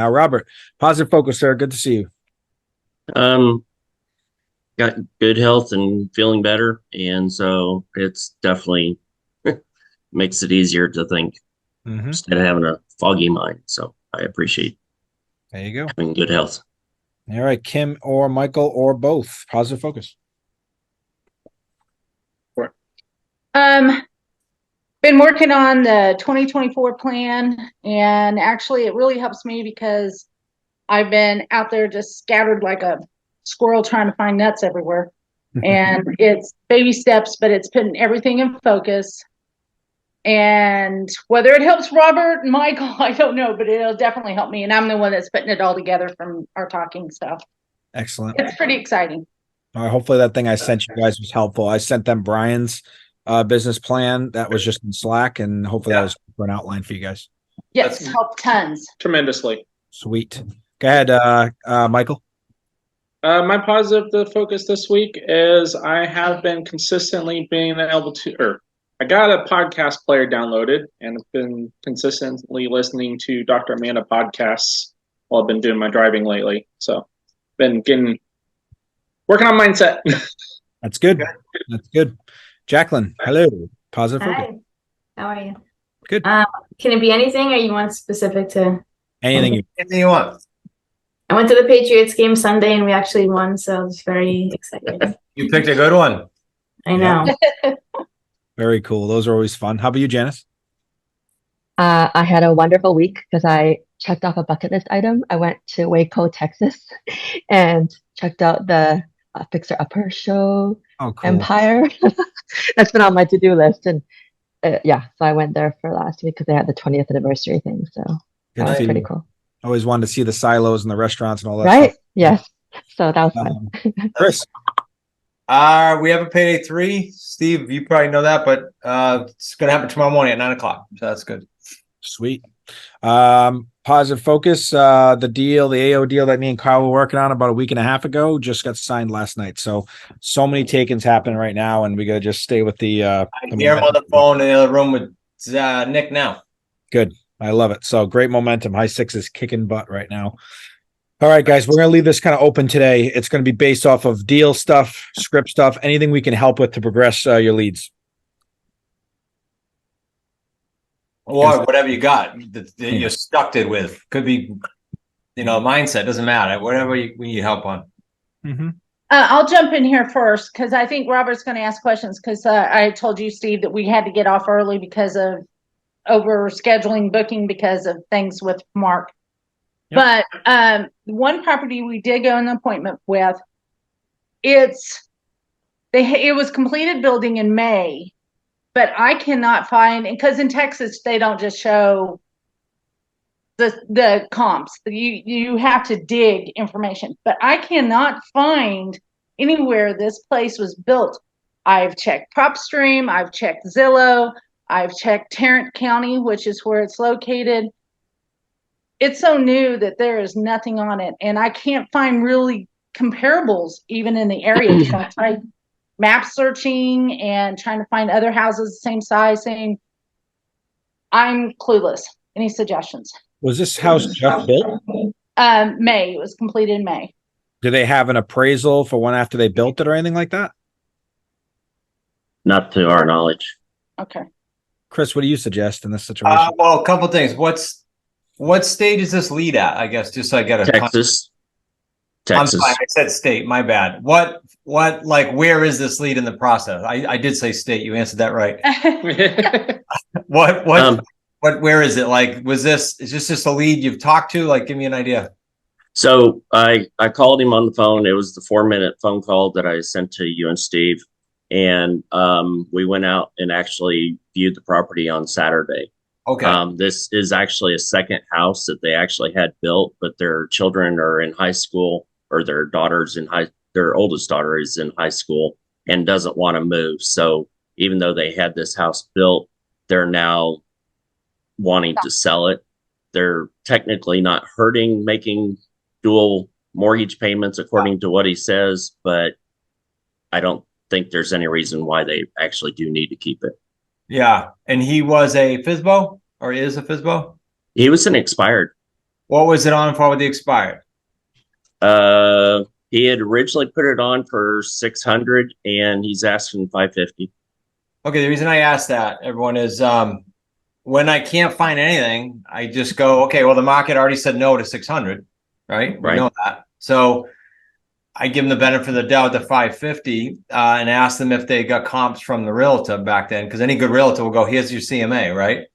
Now, Robert, positive focus, sir. Good to see you. Um, got good health and feeling better, and so it's definitely makes it easier to think instead of having a foggy mind. So I appreciate There you go. having good health. All right, Kim or Michael or both. Positive focus. Um, been working on the 2024 plan, and actually it really helps me because I've been out there just scattered like a squirrel trying to find nuts everywhere. And it's baby steps, but it's putting everything in focus. And whether it helps Robert and Michael, I don't know, but it'll definitely help me. And I'm the one that's putting it all together from our talking stuff. Excellent. It's pretty exciting. All right, hopefully that thing I sent you guys was helpful. I sent them Brian's business plan that was just in Slack, and hopefully that was for an outline for you guys. Yes, help tons. Tremendously. Sweet. Go ahead, Michael. My positive focus this week is I have been consistently being able to, or I got a podcast player downloaded and have been consistently listening to Dr. Amanda podcasts while I've been doing my driving lately. So been working on mindset. That's good. That's good. Jacqueline, hello. Positive Hi. focus. How are you? Good. Can it be anything, or you want specific to? Anything you want. I went to the Patriots game Sunday and we actually won, so I was very excited. You picked a good one. I know. Very cool. Those are always fun. How about you, Janice? I had a wonderful week because I checked off a bucket list item. I went to Waco, Texas, and checked out the Fixer Upper show. Oh, cool. Empire. That's been on my to-do list, and yeah, so I went there for last week because they had the 20th anniversary thing. So Good that was for pretty you. cool. I always wanted to see the silos and the restaurants and all that Right? stuff. Yes. So that was fun. Chris. We have a payday 3. Steve, you probably know that, but it's gonna happen tomorrow morning at 9:00. So that's good. Sweet. Positive focus. The AO deal that me and Kyle were working on about a week and a half ago just got signed last night. So many takings happening right now, and we gotta just stay with the I hear him on the phone in the other room with Nick now. Good. I love it. So great momentum. High six is kicking butt right now. All right, guys, we're going to leave this kind of open today. It's going to be based off of deal stuff, script stuff, anything we can help with to progress your leads. Or whatever you got that you're stuck it with. Could be, mindset. Doesn't matter. Whatever we need help on. Mm-hmm. I'll jump in here first because I think Robert's going to ask questions because I told you, Steve, that we had to get off early because of over scheduling booking because of things with Mark. Yep. But one property we did go an appointment with, it was completed building in May, but I cannot find, because in Texas they don't just show the comps. You have to dig information, but I cannot find anywhere this place was built. I've checked PropStream, I've checked Zillow, I've checked Tarrant County, which is where it's located. It's so new that there is nothing on it, and I can't find really comparables even in the area. I tried map searching and trying to find other houses the same size. I'm clueless. Any suggestions? Was this house just built? May. It was completed in May. Do they have an appraisal for one after they built it or anything like that? Not to our knowledge. Okay. Chris, what do you suggest in this situation? Well, a couple things. What state is this lead at? I guess just so I get a Texas. I'm sorry, I said state. My bad. Where is this lead in the process? I did say state. You answered that right. Where is it? Is this just a lead you've talked to? Give me an idea. So I called him on the phone. It was the 4-minute phone call that I sent to you and Steve. And we went out and actually viewed the property on Saturday. Okay. This is actually a second house that they actually had built, but their children are in high school, or their oldest daughter is in high school and doesn't want to move. So even though they had this house built, they're now wanting to sell it. They're technically not hurting making dual mortgage payments according to what he says, but I don't think there's any reason why they actually do need to keep it. Yeah. And he was a FSBO, or is a FSBO? He was an expired. What was it on for with the expired? He had originally put it on for 600 and he's asking 550. Okay, the reason I asked that, everyone, is when I can't find anything, I just go, okay, well, the market already said no to 600, right? We Right. know that. So I give them the benefit of the doubt to 550 and ask them if they got comps from the realtor back then, because any good realtor will go, here's your CMA, right?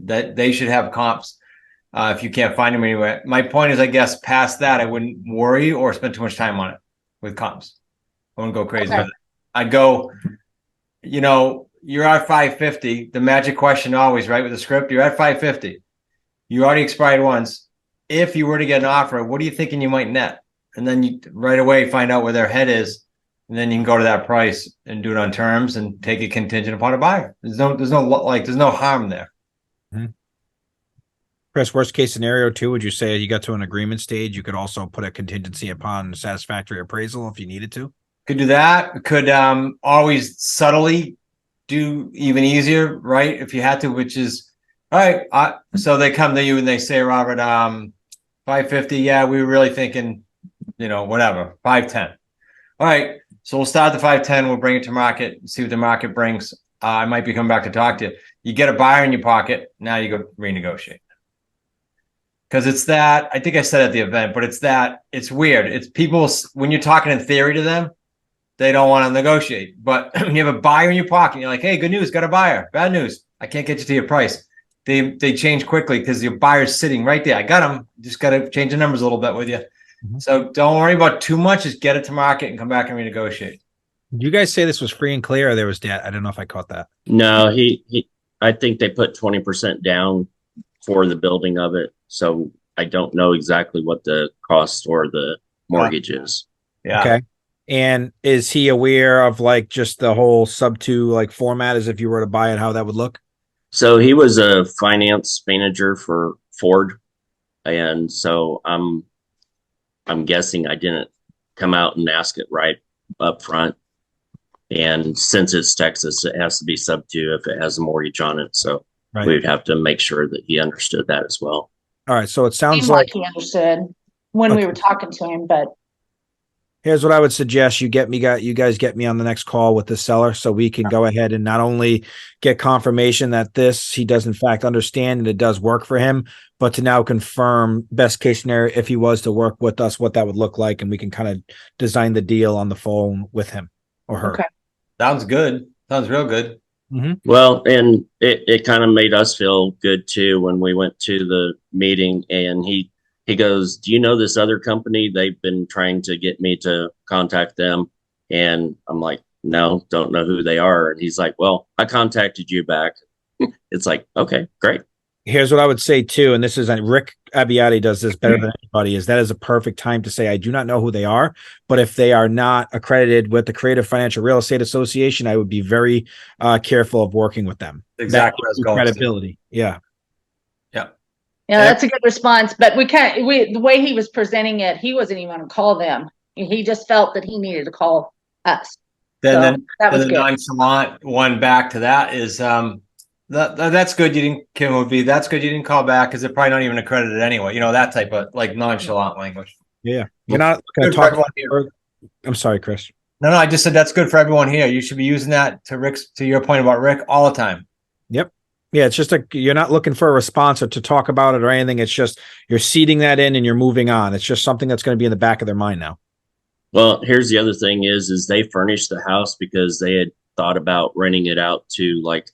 That they should have comps if you can't find them anywhere. My point is, I guess, past that, I wouldn't worry or spend too much time on it with comps. I wouldn't go crazy with it. I'd go, you know, you're at 550. The magic question always, right, with the script, you're at 550. You already expired once. If you were to get an offer, what are you thinking you might net? And then you right away find out where their head is, and then you can go to that price and do it on terms and take it contingent upon a buyer. There's no harm there. Chris, worst case scenario too, would you say you got to an agreement stage, you could also put a contingency upon satisfactory appraisal if you needed to? Could do that. Could always subtly do even easier, right? If you had to, which is all right. So they come to you and they say, Robert, 550. Yeah, we were really thinking, you know, whatever, 510. All right. So we'll start at the 510. We'll bring it to market and see what the market brings. I might be coming back to talk to you. You get a buyer in your pocket. Now you go renegotiate. Because it's that, I think I said at the event, but it's weird. It's people, when you're talking in theory to them, they don't want to negotiate. But when you have a buyer in your pocket, you're like, hey, good news, got a buyer. Bad news, I can't get you to your price. They change quickly because your buyer's sitting right there. I got them. Just got to change the numbers a little bit with you. So don't worry about too much. Just get it to market and come back and renegotiate. Did you guys say this was free and clear, or there was debt? I don't know if I caught that. No, I think they put 20% down for the building of it. So I don't know exactly what the cost or the mortgage is. Yeah. Okay. And is he aware of like just the whole sub two like format as if you were to buy it, how that would look? So he was a finance manager for Ford. And so I'm guessing I didn't come out and ask it right up front. And since it's Texas, it has to be sub two if it has a mortgage on it. So we'd have to make sure that he understood that as well. All right. So it sounds Seemed like he understood when we were talking to him, but here's what I would suggest. You guys get me on the next call with the seller so we can go ahead and not only get confirmation that he does in fact understand and it does work for him, but to now confirm best case scenario, if he was to work with us, what that would look like. And we can kind of design the deal on the phone with him or her. okay. Sounds good. Sounds real good. Well, and it kind of made us feel good too when we went to the meeting and he goes, do you know this other company? They've been trying to get me to contact them. And I'm like, no, don't know who they are. And he's like, well, I contacted you back. It's like, okay, great. Here's what I would say too, and this is Rick Abbiati does this better than anybody, is that is a perfect time to say, I do not know who they are, but if they are not accredited with the Creative Financial Real Estate Association, I would be very careful of working with them. Exactly. Credibility. Yeah. Yeah, that's a good response. But the way he was presenting it, he wasn't even going to call them. He just felt that he needed to call us. Then that was the good. nonchalant one back to that is that's good. Kim would be, that's good. You didn't call back because they're probably not even accredited anyway. You know, that type of like nonchalant language. Yeah. You're not going to talk about it. I'm sorry, Chris. No, I just said that's good for everyone here. You should be using that to your point about Rick all the time. Yep. Yeah, it's just you're not looking for a response or to talk about it or anything. It's just you're seeding that in and you're moving on. It's just something that's going to be in the back of their mind now. Well, here's the other thing is they furnished the house because they had thought about renting it out to like,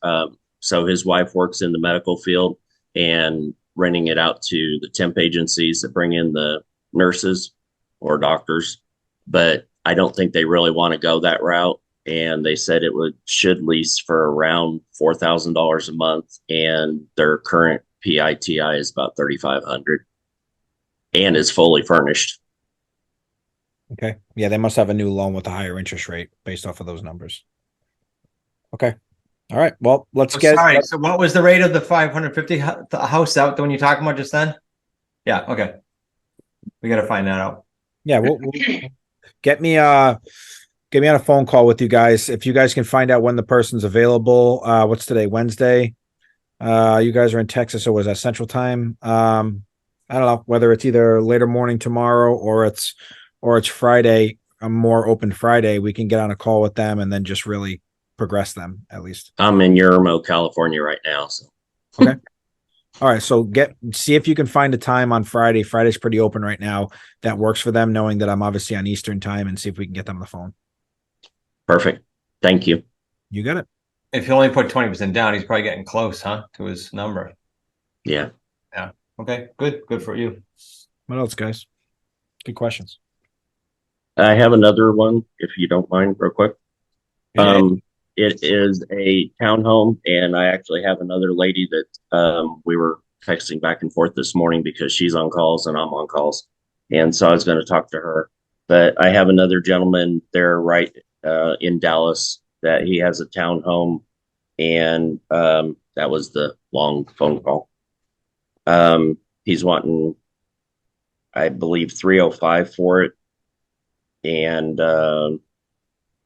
so his wife works in the medical field and renting it out to the temp agencies that bring in the nurses or doctors. But I don't think they really want to go that route. And they said should lease for around $4,000 a month. And their current PITI is about $3,500 and is fully furnished. Okay. Yeah, they must have a new loan with a higher interest rate based off of those numbers. Okay. All right. Well, let's get. Sorry. So what was the rate of the 550 house out the one you're talking about just then? Yeah. Okay. We got to find that out. Yeah. We'll get me on a phone call with you guys. If you guys can find out when the person's available. What's today? Wednesday. You guys are in Texas, or was that Central Time? I don't know whether it's either later morning tomorrow or it's Friday, a more open Friday. We can get on a call with them and then just really progress them at least. I'm in Yermo, California right now. So Okay. All right. So see if you can find a time on Friday. Friday's pretty open right now. That works for them, knowing that I'm obviously on Eastern time, and see if we can get them on the phone. perfect. Thank you. You got it. If you only put 20% down, he's probably getting close, huh, to his number. Yeah. Okay, good for you. What else, guys? Good questions. I have another one, if you don't mind, real quick. Yeah. It is a townhome, and I actually have another lady that we were texting back and forth this morning because she's on calls and I'm on calls, and so I was going to talk to her. But I have another gentleman there right in Dallas that he has a townhome, and that was the long phone call. He's wanting, I believe, 305 for it, and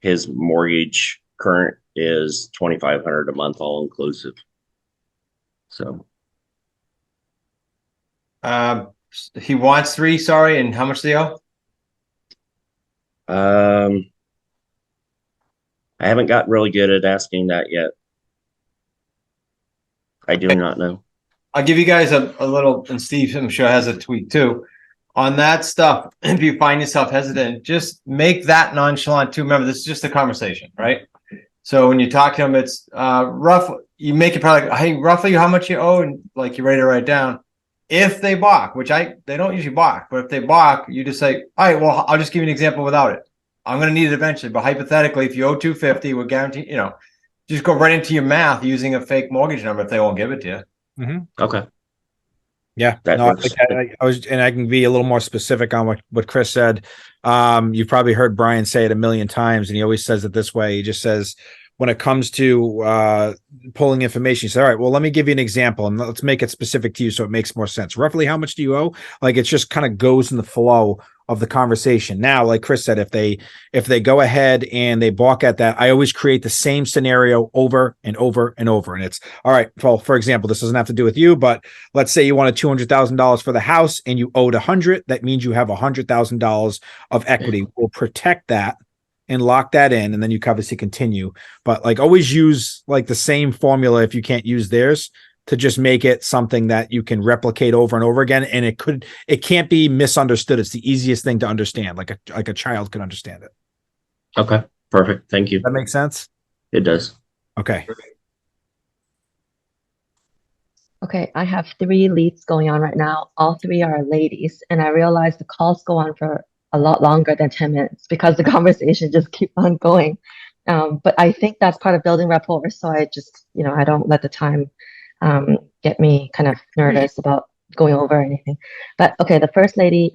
his mortgage current is 2,500 a month, all inclusive. So He wants 3, sorry, and how much do they owe? I haven't gotten really good at asking that yet. I do not know. I'll give you guys a little, and Steve, I'm sure, has a tweet too. On that stuff, if you find yourself hesitant, just make that nonchalant too. Remember, this is just a conversation, right? So when you talk to them, it's rough. You make it probably like, hey, roughly how much you owe, and like you're ready to write down. If they balk, which they don't usually balk, but if they balk, you just say, all right, well, I'll just give you an example without it. I'm going to need it eventually, but hypothetically, if you owe 250, we're guaranteed, just go right into your math using a fake mortgage number if they won't give it to you. Okay. Yeah, That no, I works. like that. I was, and I can be a little more specific on what Chris said. You've probably heard Brian say it a million times, and he always says it this way. He just says, when it comes to pulling information, he said, all right, well, let me give you an example, and let's make it specific to you so it makes more sense. Roughly, how much do you owe? Like, it just kind of goes in the flow of the conversation. Now, like Chris said, if they go ahead and they balk at that, I always create the same scenario over and over and over. And it's all right. Well, for example, this doesn't have to do with you, but let's say you wanted $200,000 for the house and you owed 100. That means you have $100,000 of equity. We'll protect that and lock that in, and then you can obviously continue. But like, always use like the same formula if you can't use theirs, to just make it something that you can replicate over and over again. And it can't be misunderstood. It's the easiest thing to understand. Like a child can understand it. Okay. Perfect. Thank you. That makes sense. It does. Okay. Okay, I have 3 leads going on right now. All 3 are ladies, and I realize the calls go on for a lot longer than 10 minutes because the conversation just keep on going. But I think that's part of building rapport. So I just, I don't let the time get me kind of nervous about going over anything. But okay, the first lady,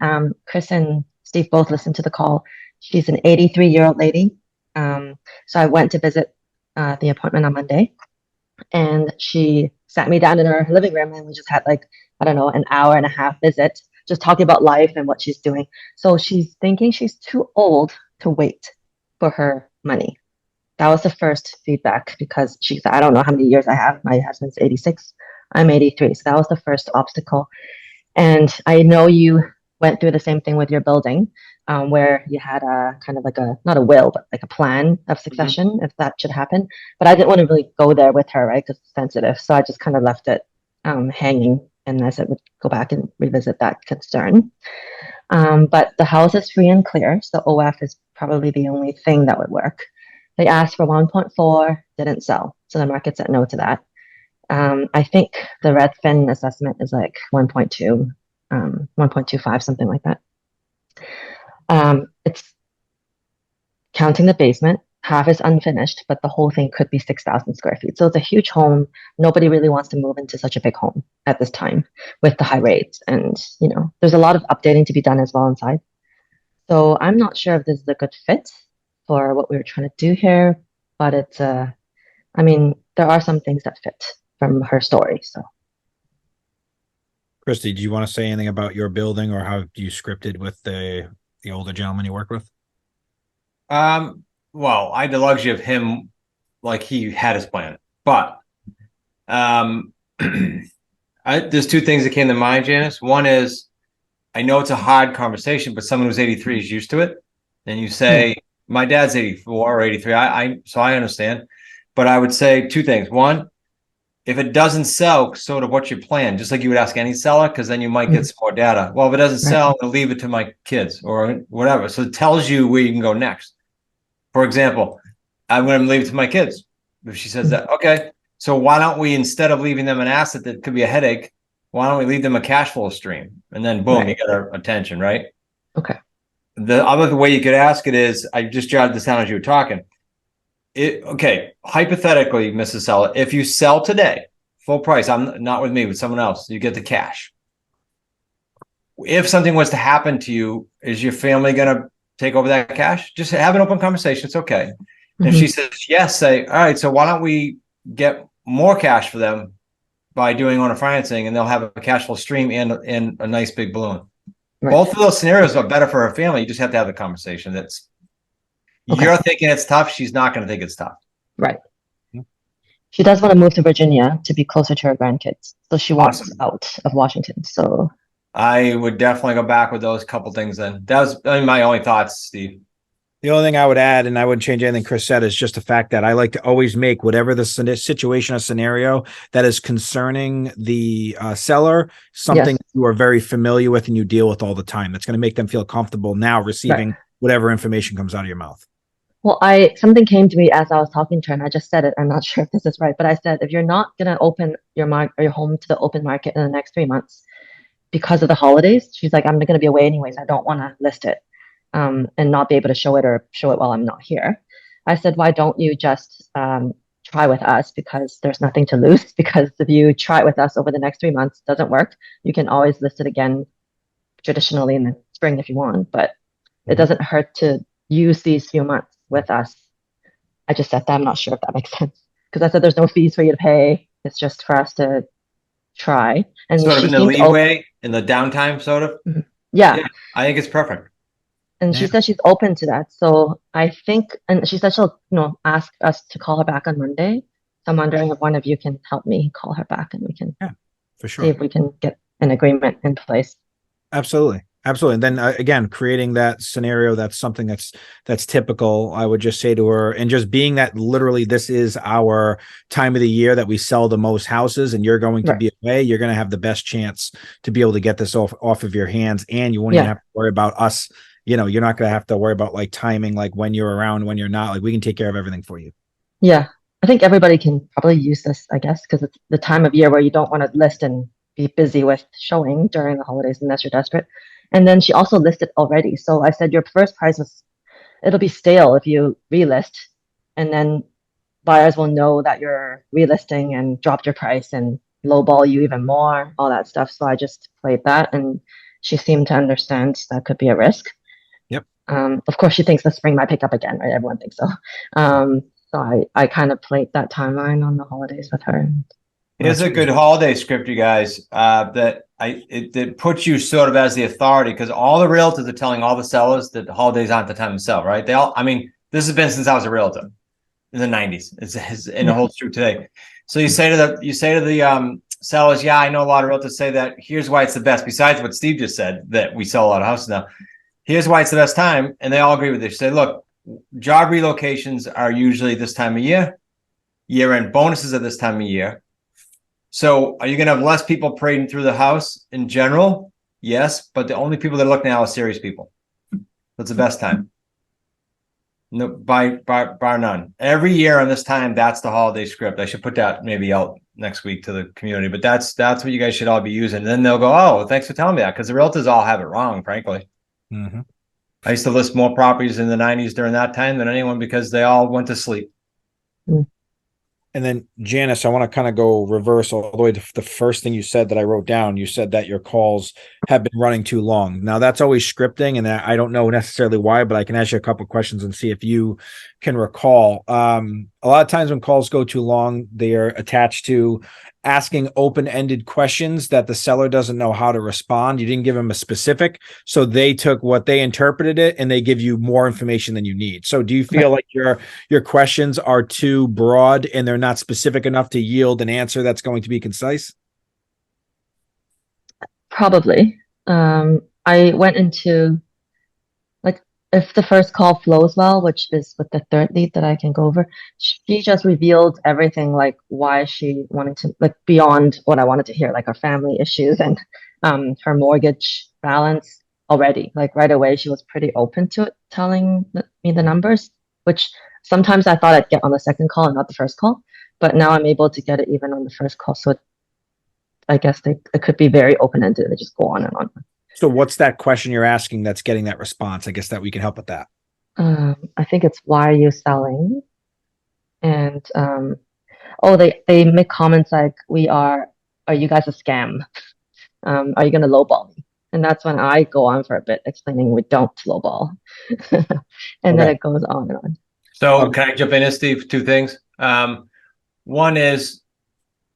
Chris and Steve both listened to the call. She's an 83-year-old lady. So I went to visit the appointment on Monday, and she sat me down in her living room, and we just had like, I don't know, an hour and a half visit, just talking about life and what she's doing. So she's thinking she's too old to wait for her money. That was the first feedback, because she said, I don't know how many years I have. My husband's 86. I'm 83. So that was the first obstacle. And I know you went through the same thing with your building, where you had a kind of like not a will, but like a plan of succession if that should happen. But I didn't want to really go there with her, right? Because it's sensitive. So I just kind of left it hanging. And I said, would go back and revisit that concern. But the house is free and clear. So OF is probably the only thing that would work. They asked for 1.4, didn't sell. So the market said no to that. I think the Redfin assessment is like 1.2, 1.25, something like that. It's counting the basement, half is unfinished, but the whole thing could be 6,000 square feet. So it's a huge home. Nobody really wants to move into such a big home at this time with the high rates. And, there's a lot of updating to be done as well inside. So I'm not sure if this is a good fit for what we were trying to do here, but it's, there are some things that fit from her story. So, Christy, do you want to say anything about your building, or how you scripted with the older gentleman you work with? Well, I had the luxury of him, like he had his plan, but I There's two things that came to mind, Janice. One is, I know it's a hard conversation, but someone who's 83 is used to it. And you say, my dad's 84 or 83. So I understand. But I would say two things. One, if it doesn't sell, sort of what's your plan? Just like you would ask any seller, because then you might get some more data. Well, if it doesn't sell, I'll leave it to my kids or whatever. So it tells you where you can go next. For example, I'm going to leave it to my kids. If she says that, okay. So why don't we, instead of leaving them an asset that could be a headache, why don't we leave them a cash flow stream? And then boom, you get our attention, right? Okay. The other way you could ask it is, I just jotted this down as you were talking. Okay, hypothetically, Mrs. Seller, if you sell today, full price, I'm not with me, with someone else, you get the cash. If something was to happen to you, is your family going to take over that cash? Just have an open conversation. It's okay. And if she says yes, say, all right, so why don't we get more cash for them by doing owner financing, and they'll have a cash flow stream and a nice big balloon. Both of those scenarios are better for her family. You just have to have the conversation. You're thinking it's tough. She's not going to think it's tough. Right. She does want to move to Virginia to be closer to her grandkids. So she wants out of Washington. So I would definitely go back with those couple things then. That was my only thoughts, Steve. The only thing I would add, and I wouldn't change anything Chris said, is just the fact that I like to always make whatever the situation or scenario that is concerning the seller something you are very familiar with and you deal with all the time. That's going to make them feel comfortable now receiving whatever information comes out of your mouth. Well, something came to me as I was talking to her, and I just said it. I'm not sure if this is right, but I said, if you're not going to open your home to the open market in the next 3 months because of the holidays, she's like, I'm going to be away anyways. I don't want to list it. And not be able to show it while I'm not here. I said, why don't you just try with us, because there's nothing to lose, because if you try it with us over the next 3 months, it doesn't work, you can always list it again traditionally in the spring if you want, but it doesn't hurt to use these few months with us. I just said that. I'm not sure if that makes sense, because I said there's no fees for you to pay. It's just for us to try. And sort of in the leeway, in the downtime, sort of. Yeah, I think it's perfect. And she said she's open to that. So I think, and she said she'll, ask us to call her back on Monday. So I'm wondering if one of you can help me call her back, and we can for sure see if we can get an agreement in place. Absolutely. And then again, creating that scenario, that's something that's typical. I would just say to her, and just being that literally this is our time of the year that we sell the most houses, and you're going to be away, you're going to have the best chance to be able to get this off of your hands, and you won't even have to worry about us. You're not going to have to worry about like timing, like when you're around, when you're not. Like, we can take care of everything for you. Yeah, I think everybody can probably use this, I guess, because it's the time of year where you don't want to list and be busy with showing during the holidays unless you're desperate. And then she also listed already. So I said your first price it'll be stale if you relist, and then buyers will know that you're relisting and dropped your price and lowball you even more, all that stuff. So I just played that, and she seemed to understand that could be a risk. Of course, she thinks the spring might pick up again, right? Everyone thinks so. So I kind of played that timeline on the holidays with her. Here's a good holiday script, you guys, that puts you sort of as the authority, because all the realtors are telling all the sellers that the holidays aren't the time to sell, right? This has been since I was a realtor in the 90s. And it holds true today. So you say to the sellers, yeah, I know a lot of realtors say that. Here's why it's the best. Besides what Steve just said, that we sell a lot of houses now. Here's why it's the best time. And they all agree with this. Say, look, job relocations are usually this time of year. Year-end bonuses are this time of year. So are you going to have less people parading through the house in general? Yes. But the only people that are looking now are serious people. That's the best time. No, bar none. Every year on this time, that's the holiday script. I should put that maybe out next week to the community. But that's what you guys should all be using. And then they'll go, oh, thanks for telling me that. Because the realtors all have it wrong, frankly. Mm-hmm. I used to list more properties in the 90s during that time than anyone, because they all went to sleep. And then, Janice, I want to kind of go reverse all the way to the first thing you said that I wrote down. You said that your calls have been running too long. Now, that's always scripting, and I don't know necessarily why, but I can ask you a couple of questions and see if you can recall. A lot of times when calls go too long, they are attached to asking open-ended questions that the seller doesn't know how to respond. You didn't give them a specific, so they took what they interpreted it, and they give you more information than you need. So do you feel like your questions are too broad and they're not specific enough to yield an answer that's going to be concise? Probably. I went into like if the first call flows well, which is with the third lead that I can go over, she just revealed everything like why she wanted to like beyond what I wanted to hear, like her family issues and her mortgage balance already. Like right away, she was pretty open to it, telling me the numbers, which sometimes I thought I'd get on the second call and not the first call, but now I'm able to get it even on the first call. So I guess it could be very open ended. They just go on and on. So what's that question you're asking that's getting that response? I guess that we can help with that. I think it's why are you selling? And oh, they make comments like are you guys a scam? Are you gonna lowball me? And that's when I go on for a bit explaining we don't lowball. And then Okay. it goes on and on. So can I jump in, Steve? Two things. One is,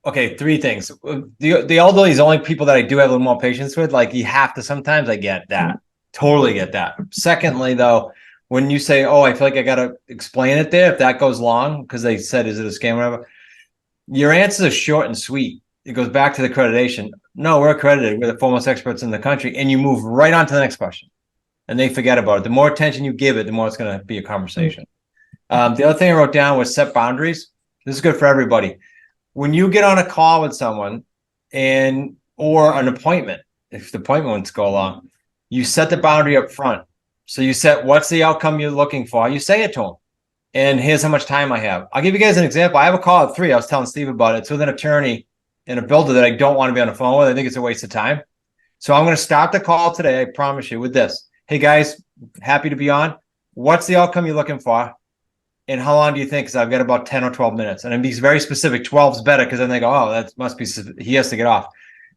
okay, three things. The elderly is the only people that I do have a little more patience with. Like you have to sometimes. I get that. Totally get that. Secondly, though, when you say, "Oh, I feel like I gotta explain it there," if that goes long because they said, "Is it a scam?" or whatever, your answer is short and sweet. It goes back to the accreditation. No, we're accredited. We're the foremost experts in the country, and you move right on to the next question, and they forget about it. The more attention you give it, the more it's going to be a conversation. The other thing I wrote down was set boundaries. This is good for everybody. When you get on a call with someone or an appointment, if the appointments go along, you set the boundary up front. So you set what's the outcome you're looking for. You say it to them. And here's how much time I have. I'll give you guys an example. I have a call at 3. I was telling Steve about it. It's with an attorney and a builder that I don't want to be on the phone with. I think it's a waste of time. So I'm going to start the call today, I promise you, with this. Hey, guys, happy to be on. What's the outcome you're looking for? And how long do you think? Because I've got about 10 or 12 minutes. And I'm being very specific. 12 is better because then they go, oh, that must be, he has to get off.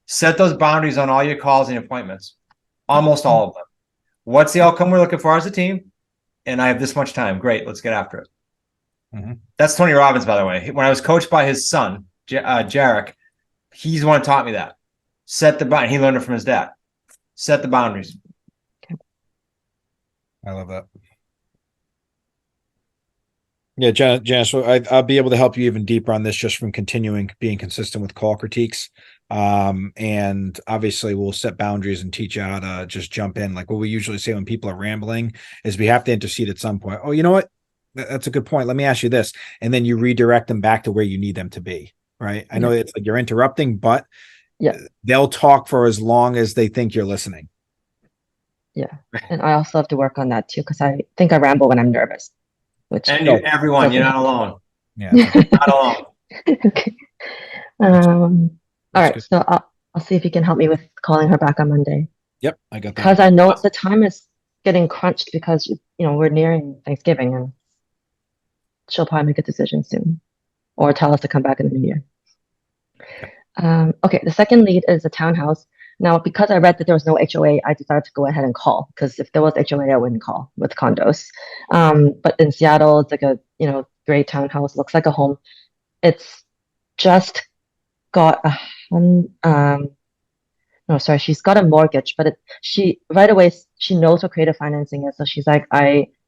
Set those boundaries on all your calls and appointments. Almost all of them. What's the outcome we're looking for as a team? And I have this much time. Great. Let's get after it. Mm-hmm. That's Tony Robbins, by the way. When I was coached by his son, Jarek, he's the one who taught me that. Set the boundary. He learned it from his dad. Set the boundaries. Okay. I love that. Yeah, Janice, so I'll be able to help you even deeper on this just from continuing being consistent with call critiques. And obviously we'll set boundaries and teach you how to just jump in. Like what we usually say when people are rambling is we have to intercede at some point. Oh, you know what? That's a good point. Let me ask you this. And then you redirect them back to where you need them to be. Right. I know it's like you're interrupting, but they'll talk for as long as they think you're listening. Yeah. And I also have to work on that too, because I think I ramble when I'm nervous. And everyone, you're not alone. Yeah. Not alone. Okay. All right. So I'll see if you can help me with calling her back on Monday. Yep. I got that. Because I know the time is getting crunched because, we're nearing Thanksgiving and she'll probably make a decision soon or tell us to come back in the new year. Okay. The second lead is a townhouse. Now, because I read that there was no HOA, I decided to go ahead and call because if there was HOA, I wouldn't call with condos. But in Seattle, it's like a, great townhouse, looks like a home. It's just got she's got a mortgage, but she right away, she knows what creative financing is. So she's like,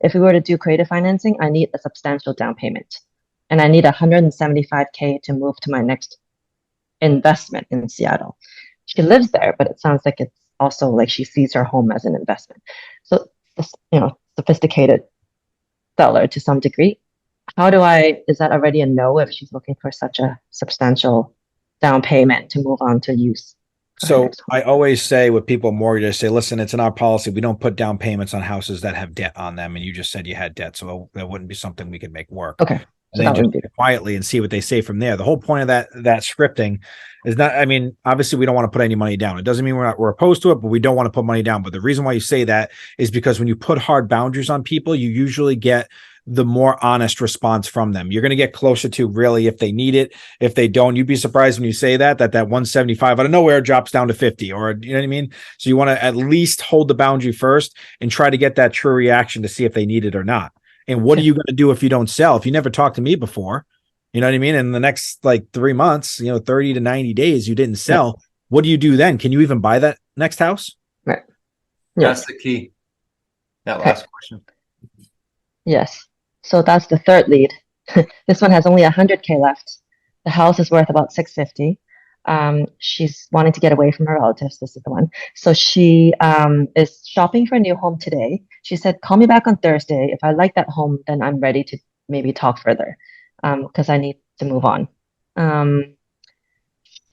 if we were to do creative financing, I need a substantial down payment and I need $175K to move to my next investment in Seattle. She lives there, but it sounds like it's also like she sees her home as an investment. So, sophisticated seller to some degree. Is that already a no if she's looking for such a substantial down payment to move on to use? So I always say with people mortgage, I say, listen, it's in our policy. We don't put down payments on houses that have debt on them. And you just said you had debt. So that wouldn't be something we could make work. Okay. And then just quietly and see what they say from there. The whole point of that scripting is not, obviously we don't want to put any money down. It doesn't mean we're opposed to it, but we don't want to put money down. But the reason why you say that is because when you put hard boundaries on people, you usually get the more honest response from them. You're going to get closer to really if they need it. If they don't, you'd be surprised when you say that 175 out of nowhere drops down to 50 or, you know what I mean? So you want to at least hold the boundary first and try to get that true reaction to see if they need it or not. And what are you going to do if you don't sell? If you never talked to me before, you know what I mean? In the next 3 months, 30 to 90 days, you didn't sell. What do you do then? Can you even buy that next house? Right. That's the key. That last question. Yes. So that's the third lead. This one has only 100K left. The house is worth about 650. She's wanting to get away from her relatives. This is the one. So she is shopping for a new home today. She said, call me back on Thursday. If I like that home, then I'm ready to maybe talk further because I need to move on.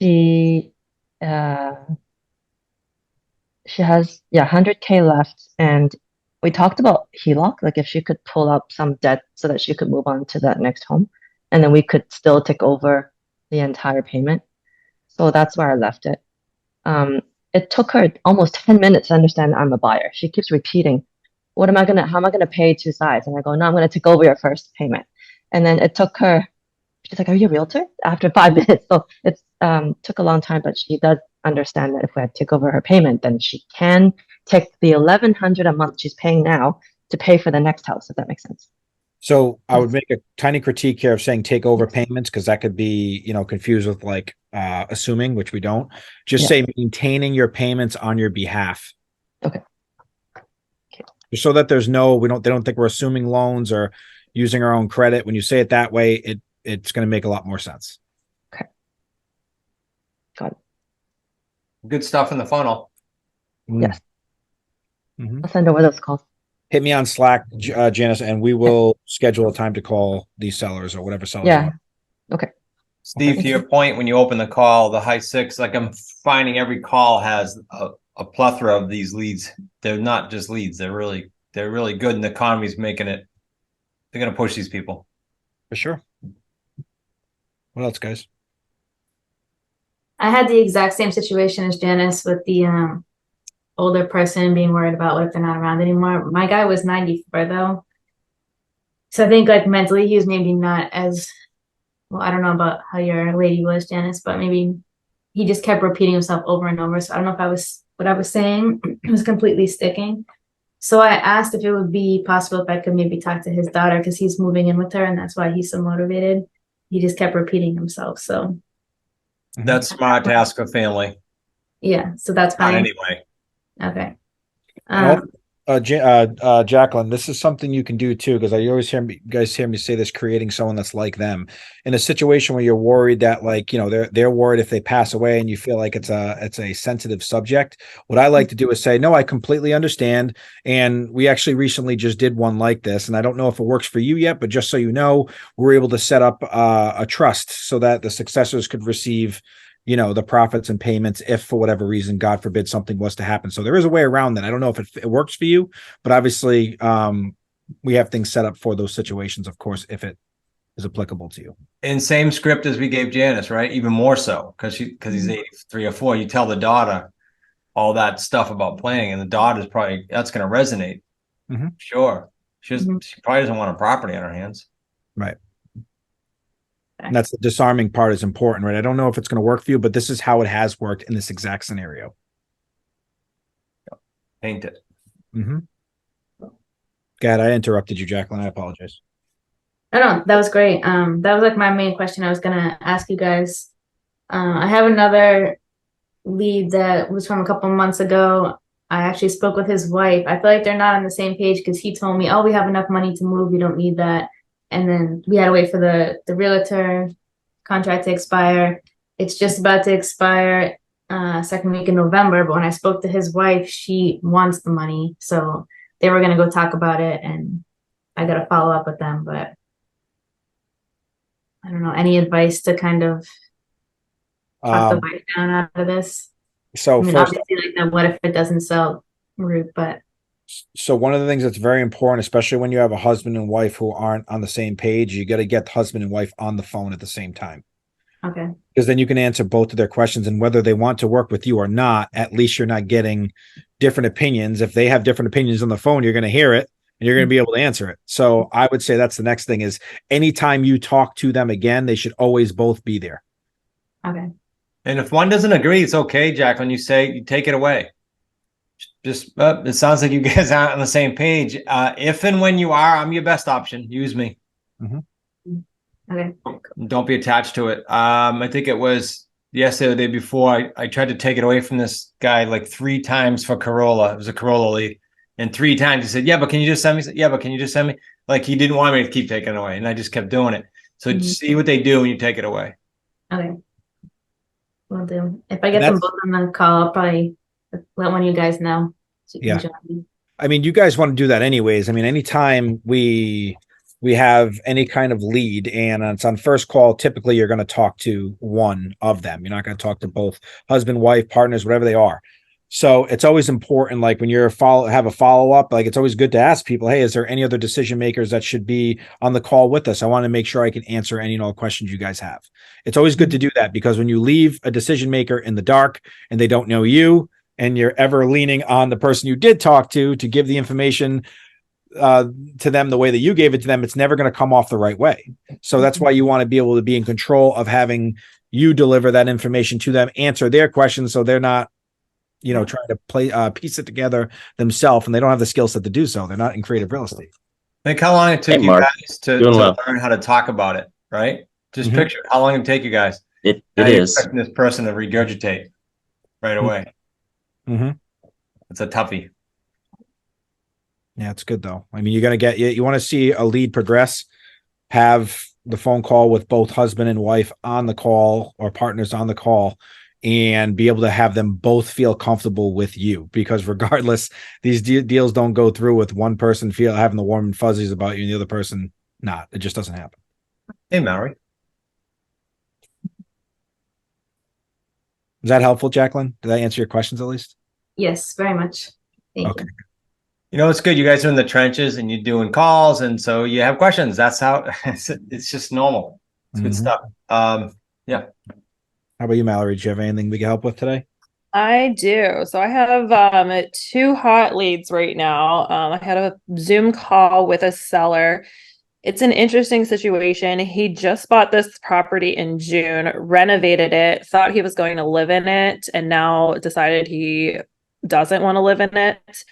She uh, she has 100K left, and we talked about HELOC, like if she could pull up some debt so that she could move on to that next home, and then we could still take over the entire payment. So that's where I left it. It took her almost 10 minutes to understand I'm a buyer. She keeps repeating, how am I gonna pay two sides? And I go, no, I'm gonna take over your first payment. And then it took her, she's like, are you a realtor? After 5 minutes. So it's took a long time, but she does understand that if I take over her payment, then she can take the 1,100 a month she's paying now to pay for the next house, if that makes sense. So I would make a tiny critique here of saying take over payments, because that could be, confused with like assuming, which we don't. Just say maintaining your payments on your behalf. Okay. So that they don't think we're assuming loans or using our own credit. When you say it that way, it's going to make a lot more sense. Okay. Got it. Good stuff in the funnel. Yes. Mm-hmm. I'll send over those calls. Hit me on Slack, Janice, and we will schedule a time to call these sellers or whatever sellers. Yeah. Okay. Steve, to your point, when you open the call, the high six, like I'm finding every call has a plethora of these leads. They're not just leads. They're really good, and the economy's making it. They're going to push these people. For sure. What else, guys? I had the exact same situation as Janice with the older person being worried about what if they're not around anymore. My guy was 94 though. So I think like mentally he was maybe not as well. I don't know about how your lady was, Janice, but maybe he just kept repeating himself over and over. So I don't know if what I was saying was completely sticking. So I asked if it would be possible if I could maybe talk to his daughter, because he's moving in with her and that's why he's so motivated. He just kept repeating himself. So that's smart to ask a family. Yeah, so that's fine. Anyway. Okay. Jacqueline, this is something you can do too, because I always hear me say this, creating someone that's like them in a situation where you're worried that they're worried if they pass away and you feel like it's a sensitive subject. What I like to do is say, no, I completely understand. And we actually recently just did one like this, and I don't know if it works for you yet, but just so you know, we're able to set up a trust so that the successors could receive the profits and payments if for whatever reason, God forbid, something was to happen. So there is a way around that. I don't know if it works for you, but obviously we have things set up for those situations, of course, if it is applicable to you. And same script as we gave Janice, right? Even more so because he's 83 or 4. You tell the daughter all that stuff about planning, and the daughter's probably, that's going to resonate. Mm-hmm. Sure. She probably doesn't want a property on her hands. Right. And that's the disarming part is important, right? I don't know if it's going to work for you, but this is how it has worked in this exact scenario. Paint it. Mm-hmm. God, I interrupted you, Jacqueline. I apologize. No, that was great. That was like my main question I was gonna ask you guys. I have another lead that was from a couple months ago. I actually spoke with his wife. I feel like they're not on the same page because he told me, oh, we have enough money to move. We don't need that. And then we had to wait for the realtor contract to expire. It's just about to expire second week in November. But when I spoke to his wife, she wants the money. So they were going to go talk about it. And I got to follow up with them. But I don't know, any advice to kind of talk the wife down out of this? So I mean, first, obviously, like, what if it doesn't sell route, but so one of the things that's very important, especially when you have a husband and wife who aren't on the same page, you got to get the husband and wife on the phone at the same time. okay. Because then you can answer both of their questions, and whether they want to work with you or not, at least you're not getting different opinions. If they have different opinions on the phone, you're going to hear it and you're going to be able to answer it. So I would say that's the next thing is anytime you talk to them again, they should always both be there. Okay. And if one doesn't agree, it's okay, Jacqueline. You take it away. Just it sounds like you guys aren't on the same page. If and when you are, I'm your best option. Use me. Mm-hmm. Okay. Don't be attached to it. I think it was yesterday or the day before. I tried to take it away from this guy like 3 times for Corolla. It was a Corolla lead. And 3 times he said, yeah, but can you just send me? Said, yeah, but can you just send me? Like he didn't want me to keep taking it away. And I just kept doing it. So see what they do when you take it away. Okay. Will do. If I get them That's- both on the call, I'll probably let one of you guys know. So you Yeah. can join me. I mean, you guys want to do that anyways. I mean, anytime we have any kind of lead and it's on first call, typically you're going to talk to one of them. You're not going to talk to both husband, wife, partners, whatever they are. So it's always important, like when you're have a follow-up, like it's always good to ask people, hey, is there any other decision makers that should be on the call with us? I want to make sure I can answer any and all questions you guys have. It's always good to do that, because when you leave a decision maker in the dark and they don't know you, and you're ever leaning on the person you did talk to give the information to them the way that you gave it to them, it's never going to come off the right way. So that's why you want to be able to be in control of having you deliver that information to them, answer their questions, so they're not, trying to piece it together themselves, and they don't have the skill set to do so. They're not in creative real estate. Think how long it took Hey, you Mark. guys to Doing well. learn how to talk about it, right? Just Mhm. picture how long it take you guys. It Now you're is. expecting this person to regurgitate right away. Mm-hmm. It's a toughie. Yeah, it's good though. I mean, you're going to get, you want to see a lead progress, have the phone call with both husband and wife on the call, or partners on the call, and be able to have them both feel comfortable with you, because regardless, these deals don't go through with one person having the warm and fuzzies about you and the other person not. It just doesn't happen. Hey, Mallory. Is that helpful, Jacqueline? Did I answer your questions at least? Yes, very much. Thank Okay. you. You know, it's good. You guys are in the trenches and you're doing calls, and so you have questions. That's how it's just normal. It's good Mhm. stuff. Yeah. How about you, Mallory? Do you have anything we can help with today? I do. So I have two hot leads right now. I had a Zoom call with a seller. It's an interesting situation. He just bought this property in June, renovated it, thought he was going to live in it, and now decided he doesn't want to live in it.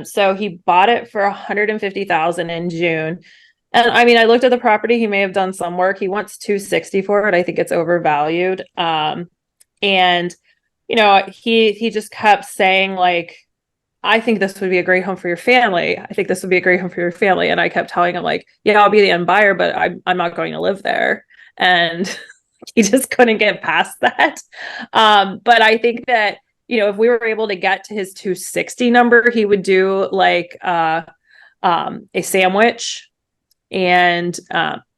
So he bought it for $150,000 in June. And I mean, I looked at the property. He may have done some work. He wants $260,000 for it. I think it's overvalued. And he just kept saying, like, I think this would be a great home for your family. I think this would be a great home for your family. And I kept telling him, like, yeah, I'll be the end buyer, but I'm not going to live there. And he just couldn't get past that. But I think that, if we were able to get to his 260 number, he would do like a sandwich. And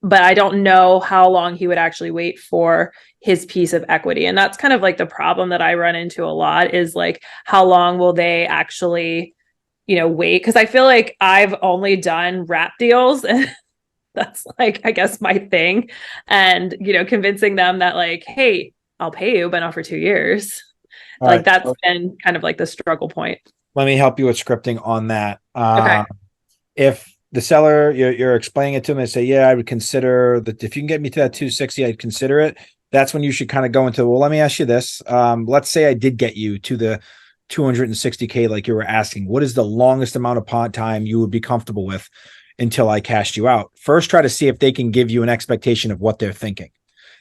but I don't know how long he would actually wait for his piece of equity. And that's kind of like the problem that I run into a lot, is like, how long will they actually, wait? Because I feel like I've only done wrap deals, and that's like, I guess, my thing. And convincing them that, like, hey, I'll pay you, but not for 2 years. All Like right. that's been kind of like the struggle point. Let me help you with scripting on that. Okay. If the seller, you're explaining it to them and say, yeah, I would consider that if you can get me to that 260, I'd consider it. That's when you should kind of go into, well, let me ask you this. Let's say I did get you to the 260K like you were asking. What is the longest amount of time you would be comfortable with until I cashed you out? First, try to see if they can give you an expectation of what they're thinking.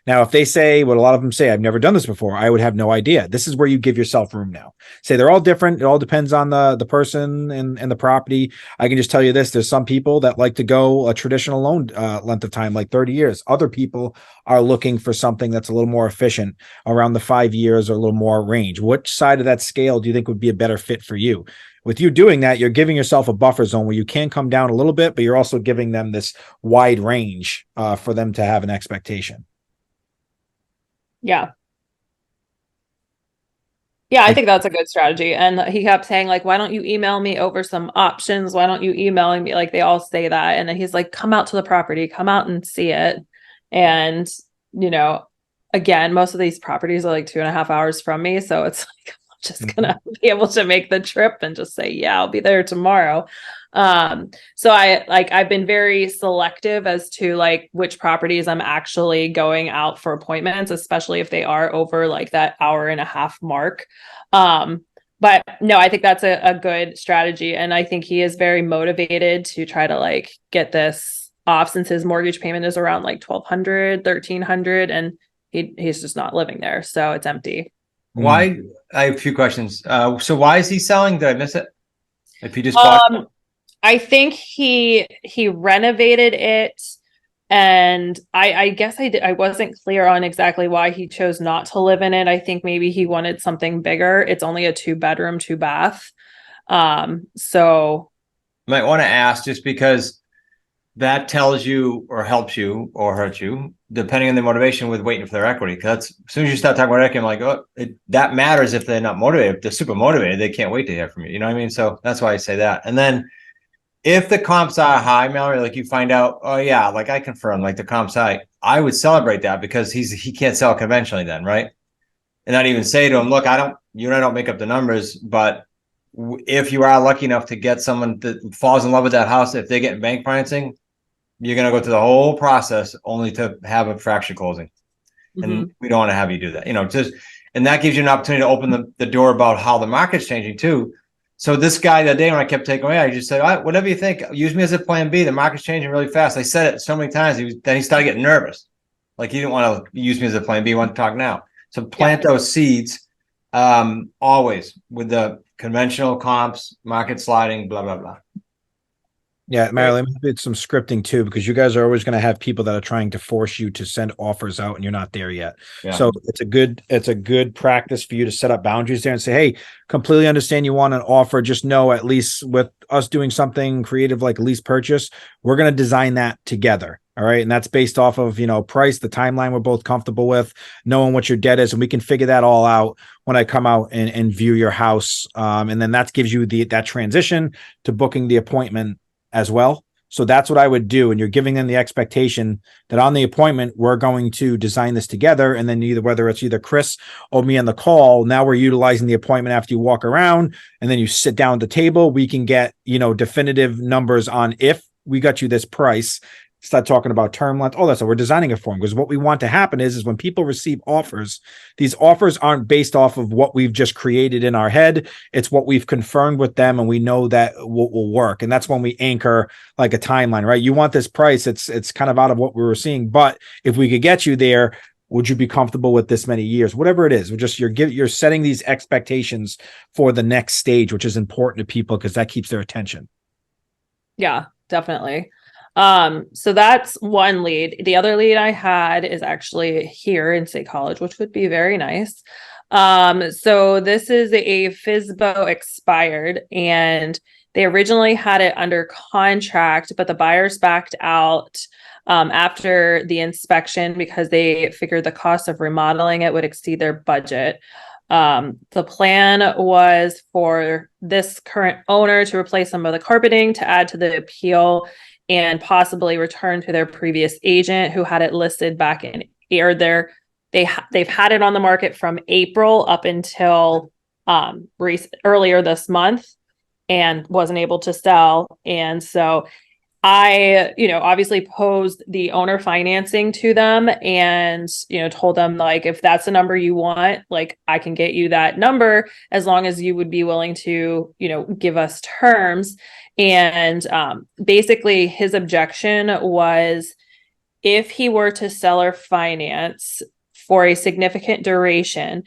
Now, if they say what a lot of them say, I've never done this before, I would have no idea. This is where you give yourself room now. Say they're all different. It all depends on the person and the property. I can just tell you this. There's some people that like to go a traditional loan length of time, like 30 years. Other people are looking for something that's a little more efficient, around the 5 years or a little more range. Which side of that scale do you think would be a better fit for you? With you doing that, you're giving yourself a buffer zone where you can come down a little bit, but you're also giving them this wide range for them to have an expectation. Yeah. Yeah, I think that's a good strategy. And he kept saying, like, why don't you email me over some options? Why don't you email me? Like, they all say that. And then he's like, come out to the property, come out and see it. And, again, most of these properties are like 2.5 hours from me. So it's like, I'm just gonna be able to make the trip and just say, yeah, I'll be there tomorrow. So I've been very selective as to like which properties I'm actually going out for appointments, especially if they are over like that 1.5 hour mark. But no, I think that's a good strategy. And I think he is very motivated to try to like get this off, since his mortgage payment is around like $1,200, $1,300, and he's just not living there. So it's empty. Why? I have a few questions. So why is he selling? Did I miss it? If he just bought I think he renovated it And I guess I wasn't clear on exactly why he chose not to live in it. I think maybe he wanted something bigger. It's only a 2-bedroom, 2-bath. So Might want to ask, just because that tells you or helps you or hurts you, depending on the motivation with waiting for their equity. Because as soon as you start talking about equity, I'm like, oh, that matters if they're not motivated. If they're super motivated, they can't wait to hear from you. You know what I mean? So that's why I say that. And then if the comps are high, Mallory, like you find out, oh yeah, like I confirm, like the comps high, I would celebrate that, because he can't sell conventionally then, right? And not even say to him, look, you and I don't make up the numbers, but if you are lucky enough to get someone that falls in love with that house, if they're getting bank financing, you're going to go through the whole process only to have a fracture closing. And we don't want to have you do that, and that gives you an opportunity to open the door about how the market's changing too. So this guy that day when I kept taking away, I just said, all right, whatever you think, use me as a plan B. The market's changing really fast. I said it so many times. Then he started getting nervous. Like he didn't want to use me as a plan B. He wanted to talk now. So plant those seeds always with the conventional comps, market sliding, blah, blah, blah. Yeah, Mary, let me do some scripting too, because you guys are always going to have people that are trying to force you to send offers out and you're not there yet. Yeah. So it's a good practice for you to set up boundaries there and say, hey, completely understand you want an offer. Just know, at least with us doing something creative like lease purchase, we're going to design that together. All right. And that's based off of, price, the timeline we're both comfortable with, knowing what your debt is. And we can figure that all out when I come out and view your house. And then that gives you that transition to booking the appointment as well. So that's what I would do. And you're giving them the expectation that on the appointment, we're going to design this together. And then whether it's either Chris or me on the call, now we're utilizing the appointment after you walk around and then you sit down at the table, we can get, definitive numbers on if we got you this price. Start talking about term length. So we're designing it for them, because what we want to happen is when people receive offers, these offers aren't based off of what we've just created in our head. It's what we've confirmed with them, and we know that will work. And that's when we anchor like a timeline, right? You want this price. It's kind of out of what we were seeing, but if we could get you there, would you be comfortable with this many years? Whatever it is, you're setting these expectations for the next stage, which is important to people because that keeps their attention. Yeah, definitely. So that's one lead. The other lead I had is actually here in State College, which would be very nice. So this is a FSBO expired, and they originally had it under contract, but the buyers backed out after the inspection because they figured the cost of remodeling it would exceed their budget. The plan was for this current owner to replace some of the carpeting, to add to the appeal, and possibly return to their previous agent who had it listed back in they've had it on the market from April up until earlier this month and wasn't able to sell. And so I, obviously posed the owner financing to them and, told them, like, if that's the number you want, like, I can get you that number as long as you would be willing to, give us terms. And basically his objection was, if he were to sell or finance for a significant duration,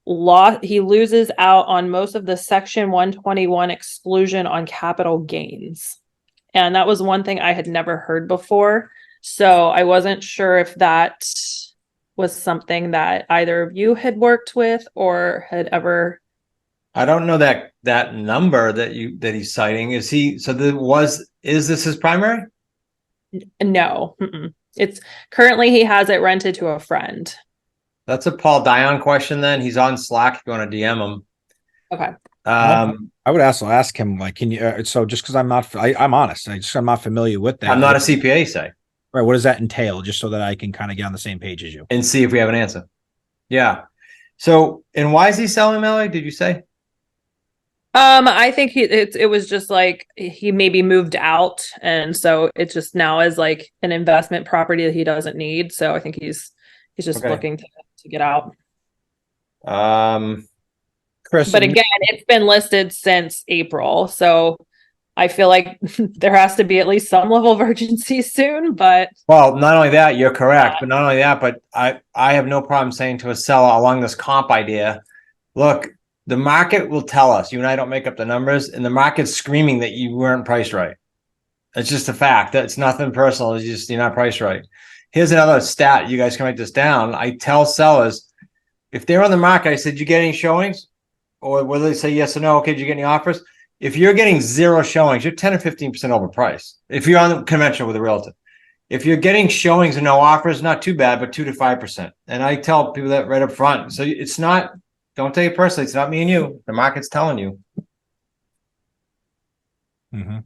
he loses out on most of the Section 121 exclusion on capital gains. And that was one thing I had never heard before. So I wasn't sure if that was something that either of you had worked with or had ever. I don't know that number that he's citing. Is this his primary? No. It's currently he has it rented to a friend. That's a Paul Dion question then. He's on Slack if you want to DM him. Okay. I would also ask him, like, can you, so just because I'm honest, I'm not familiar with that. I'm not a CPA, say. Right. What does that entail? Just so that I can kind of get on the same page as you. And see if we have an answer. Yeah. So, and why is he selling, Melody? Did you say? I think it was just like he maybe moved out, and so it just now is like an investment property that he doesn't need. So I think he's just looking to get out. Chris, but again, it's been listed since April, so I feel like there has to be at least some level of urgency soon. But well, not only that, you're correct, but not only that, but I have no problem saying to a seller along this comp idea, look, the market will tell us. You and I don't make up the numbers, and the market's screaming that you weren't priced right. It's just a fact. That's nothing personal. It's just you're not priced right. Here's another stat. You guys can write this down. I tell sellers if they're on the market, I said, "You get any showings?" Or whether they say yes or no. Okay, did you get any offers? If you're getting 0 showings, you're 10 or 15% overpriced. If you're on the conventional with a realtor, if you're getting showings and no offers, not too bad, but 2 to 5%. And I tell people that right up front. So it's not. Don't take it personally. It's not me and you. The market's telling you. Mm-hmm.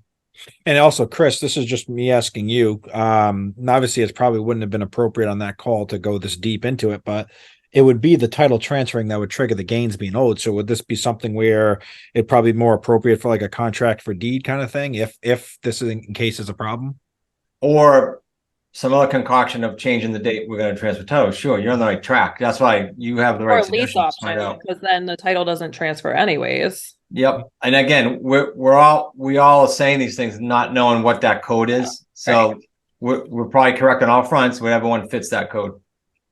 And also, Chris, this is just me asking you. And obviously, it probably wouldn't have been appropriate on that call to go this deep into it, but it would be the title transferring that would trigger the gains being owed. So would this be something where it'd probably be more appropriate for like a contract for deed kind of thing, if this is in case is a problem? Or some other concoction of changing the date we're going to transfer title. Sure, you're on the right track. That's why you have the Or right a lease suggestions. Find option, out. because then the title doesn't transfer anyways. Yep. And again, we all are saying these things not knowing what that code is. So we're probably correct on all fronts when everyone fits that code.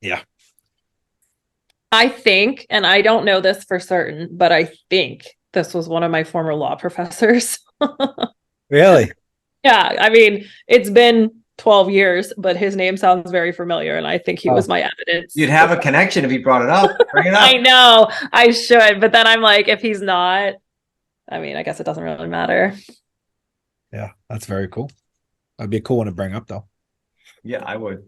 Yeah. I think, and I don't know this for certain, but I think this was one of my former law professors. Really? Yeah, I mean, it's been 12 years, but his name sounds very familiar, and I think he was my evidence. You'd have a connection if he brought it up. Bring it up. I know I should, but then I'm like, if he's not, I mean, I guess it doesn't really matter. Yeah, that's very cool. That'd be a cool one to bring up, though. Yeah, I would.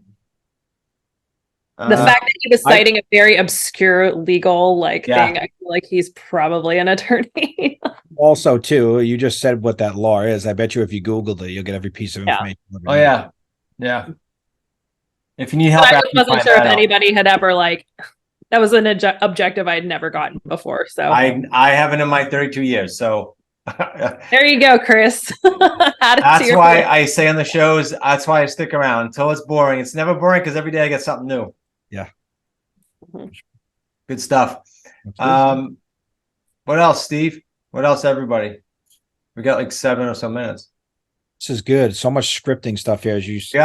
The fact that he was citing a very obscure legal thing, I feel like he's probably an attorney. Also, too, you just said what that law is. I bet you if you Googled it, you'll get every piece of information. Oh, yeah. Yeah. If you need help, I just wasn't sure if anybody had ever that was an objective I'd never gotten before. So I haven't in my 32 years. So there you go, Chris. That's why I say on the shows, that's why I stick around until it's boring. It's never boring because every day I get something new. Yeah. Good stuff. What else, Steve? What else, everybody? We got like 7 or so minutes. This is good. So much scripting stuff here, as you see.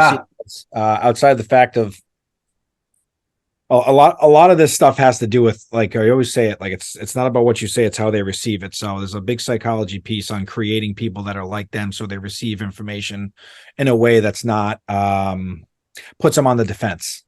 Outside the fact of a lot of this stuff has to do with, like I always say it, like it's not about what you say, it's how they receive it. So there's a big psychology piece on creating people that are like them, so they receive information in a way that's not puts them on the defense.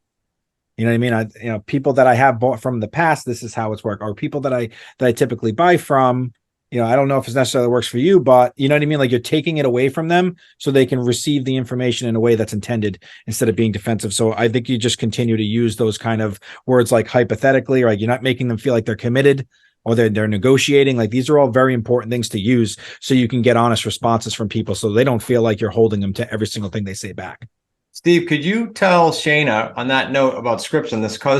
You know what I mean? People that I have bought from the past, this is how it's worked. Or people that I typically buy from, I don't know if it necessarily works for you, but you know what I mean? Like you're taking it away from them so they can receive the information in a way that's intended instead of being defensive. So I think you just continue to use those kind of words like hypothetically, or like you're not making them feel like they're committed or they're negotiating. Like these are all very important things to use so you can get honest responses from people so they don't feel like you're holding them to every single thing they say back. Steve, could you tell Shayna on that note about scripts on this call?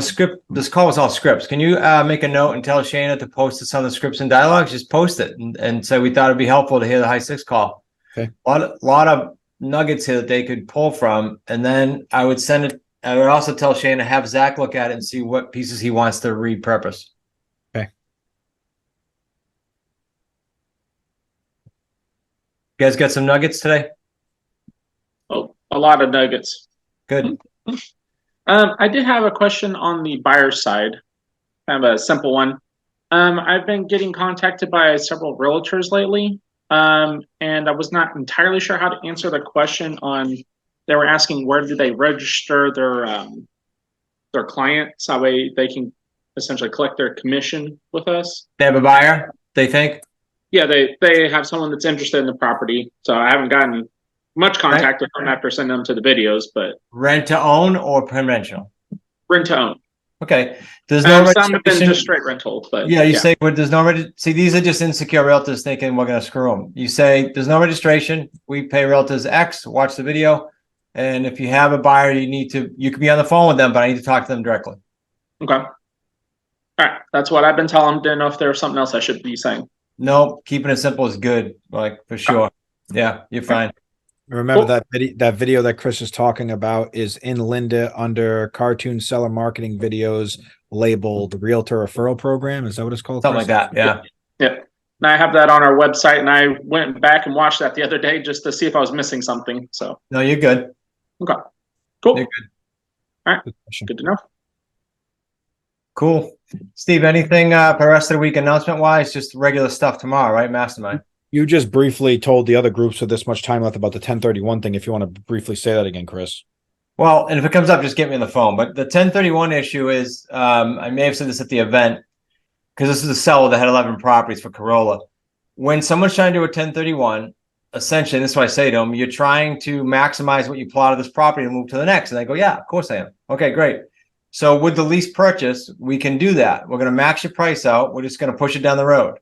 This call was all scripts. Can you make a note and tell Shayna to post some of the scripts and dialogues? Just post it and say we thought it'd be helpful to hear the high 6 call. Okay. A lot of nuggets here that they could pull from, and then I would send it. I would also tell Shayna to have Zach look at it and see what pieces he wants to repurpose. Okay. You guys got some nuggets today? Oh, a lot of nuggets. Good. I did have a question on the buyer side, kind of a simple one. I've been getting contacted by several realtors lately, and I was not entirely sure how to answer the question on. They were asking where do they register their client so they can essentially collect their commission with us. They have a buyer, they think? Yeah, they have someone that's interested in the property. So I haven't gotten much contact with them after sending them to the videos, but rent to own or conventional? Rent to own. Okay. There's no some have been just straight rental, but you say, but there's no see, these are just insecure realtors thinking we're going to screw them. You say there's no registration. We pay realtors X, watch the video. And if you have a buyer, you can be on the phone with them, but I need to talk to them directly. Okay. All right. That's what I've been telling them. Didn't know if there was something else I should be saying. No, keeping it simple is good. Like for sure. Yeah, you're fine. Remember that video that Chris is talking about is in Linda under cartoon seller marketing videos labeled Realtor Referral Program. Is that what it's called? Something Chris? like that. Yeah. Yeah. And I have that on our website, and I went back and watched that the other day just to see if I was missing something. So no, you're good. Okay. Cool. You're good. All right. Good to know. Cool. Steve, anything for the rest of the week announcement wise? Just regular stuff tomorrow, right? Mastermind. You just briefly told the other groups with this much time left about the 1031 thing. If you want to briefly say that again, Chris. Well, and if it comes up, just get me on the phone. But the 1031 issue is, I may have said this at the event, because this is a seller that had 11 properties for Corolla. When someone's trying to do a 1031, essentially, this is what I say to them, you're trying to maximize what you plotted this property and move to the next. And they go, yeah, of course I am. Okay, great. So with the lease purchase, we can do that. We're going to max your price out. We're just going to push it down the road.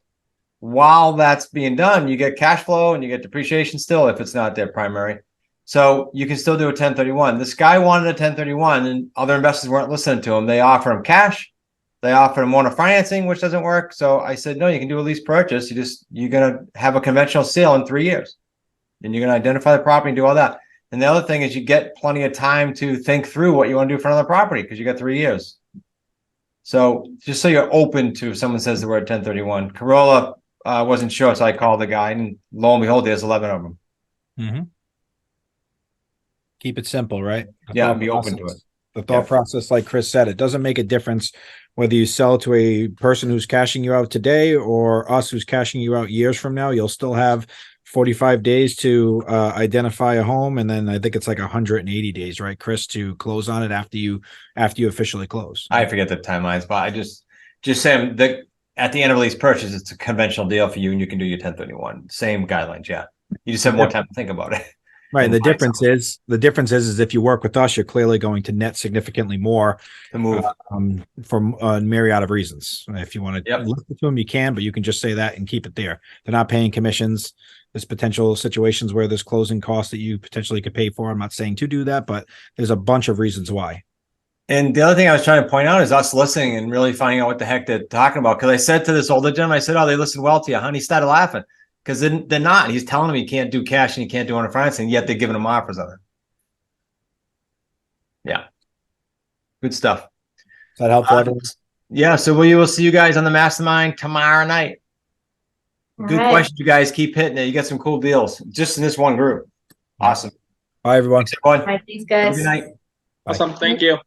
While that's being done, you get cash flow and you get depreciation still if it's not their primary. So you can still do a 1031. This guy wanted a 1031 and other investors weren't listening to him. They offer him cash. They offered him owner financing, which doesn't work. So I said, no, you can do a lease purchase. You're going to have a conventional sale in 3 years. And you're going to identify the property and do all that. And the other thing is you get plenty of time to think through what you want to do for another property because you got 3 years. So just so you're open to if someone says the word 1031. Corolla wasn't sure, so I called the guy, and lo and behold, there's 11 of them. Mm-hmm. Keep it simple, right? Yeah, be open to it. The thought process, like Chris said, it doesn't make a difference whether you sell to a person who's cashing you out today or us who's cashing you out years from now. You'll still have 45 days to identify a home, and then I think it's like 180 days, right, Chris, to close on it after you officially close. I forget the timelines, but I just saying that at the end of a lease purchase, it's a conventional deal for you, and you can do your 1031. Same guidelines, yeah. You just have more time to think about it. Right. And the difference is if you work with us, you're clearly going to net significantly more to move from a myriad of reasons. If you want to listen to them, you can, but you can just say that and keep it there. They're not paying commissions. There's potential situations where there's closing costs that you potentially could pay for. I'm not saying to do that, but there's a bunch of reasons why. And the other thing I was trying to point out is us listening and really finding out what the heck they're talking about. Because I said to this older gentleman, I said, oh, they listen well to you, honey. He started laughing. Because they're not. He's telling him he can't do cash and he can't do owner financing, yet they're giving him offers on it. Yeah. Good stuff. Is that helpful, everyone? Yeah, so we will see you guys on the mastermind tomorrow night. Good question, you guys. Keep hitting it. You got some cool deals just in this one group. Awesome. Bye, everyone. Thanks, everyone. All right, thanks, guys. Good night. Awesome. Thank you.